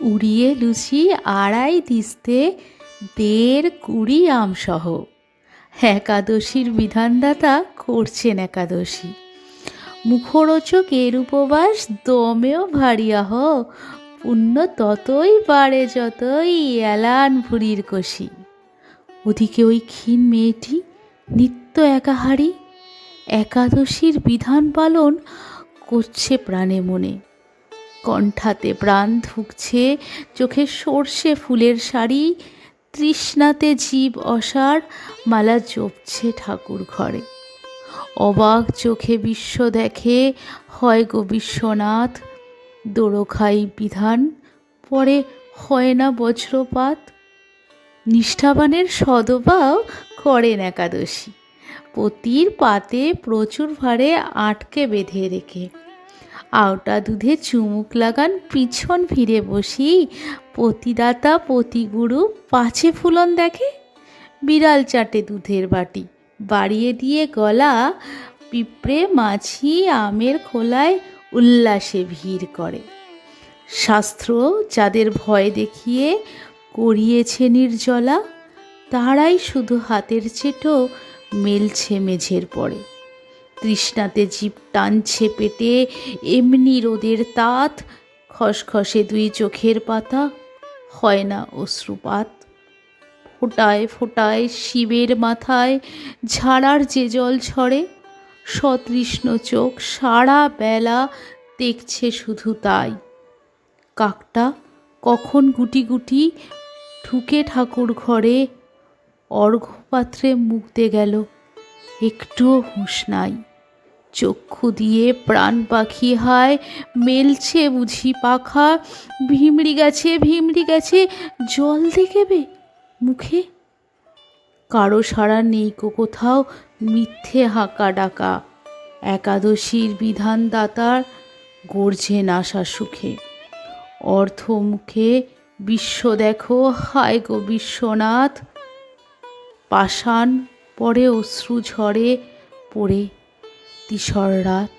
উড়িয়ে লুচি আড়াই দিস্তে ১.৫ আমসহ। একাদশীর বিধানদাতা করছেন একাদশী। মুখরোচক এর উপবাস দমেও ভারিয়াহ, পুণ্য ততই বাড়ে যতই এলান ভুরির কষি। ওদিকে ওই ক্ষীণ মেয়েটি নিত্য একাহারী একাদশীর বিধান পালন করছে প্রাণে মনে। কণ্ঠাতে প্রাণ ঢুকছে, চোখে সর্ষে ফুলের শাড়ি, তৃষ্ণাতে জীব অসাড় মালা জপছে ঠাকুর ঘরে। অবাক চোখে বিশ্ব দেখে, হয় গো বিশ্বনাথ। দোরখাই বিধান, পরে হয় না বজ্রপাত। নিষ্ঠাবানের সদবাও করেন একাদশী, পতির পাতে প্রচুর ভারে আটকে বেঁধে রেখে। আওটা দুধে চুমুক লাগান পিছন ফিরে বসি, পতিদাতা পতিগুরু পাছে ফুলন দেখে। বিড়াল চাটে দুধের বাটি, বাড়িয়ে দিয়ে গলা, পিঁপড়ে মাছি আমের খোলায় উল্লাসে ভিড় করে। শাস্ত্র যাদের ভয় দেখিয়ে করিয়েছে নির্জলা, তারাই শুধু হাতের চেটো মেলছে মেঝের পরে। তৃষ্ণাতে জীব টানছে পেটে, এমনি রোদের তাত, খসখসে ২ চোখের পাতা, হয় না অশ্রুপাত। ফোটায় ফোটায় শিবের মাথায় ঝাড়ার যে জল ঝরে, সতৃষ্ণ চোখ সারা বেলা দেখছে শুধু তাই। কাকটা কখন গুটি গুটি ঢুকে ঠাকুর ঘরে, অর্ঘ্যপাত্রে মুখ দে গেল, একটুও হুঁশ নাই। চক্ষু দিয়ে প্রাণ পাখি হায় মেলছে বুঝি পাখা, ভিমড়ি গেছে জল দেখাবে মুখে। কারো সাড়া নেই কো কোথাও, মিথ্যে হাঁকা ডাকা। একাদশীর বিধানদাতার গর্জে আশা সুখে। অর্ধ মুখে বিশ্ব দেখো, হায় গো বিশ্বনাথ। পাষাণ পরে অশ্রু ঝরে পড়ে তিসর রাত।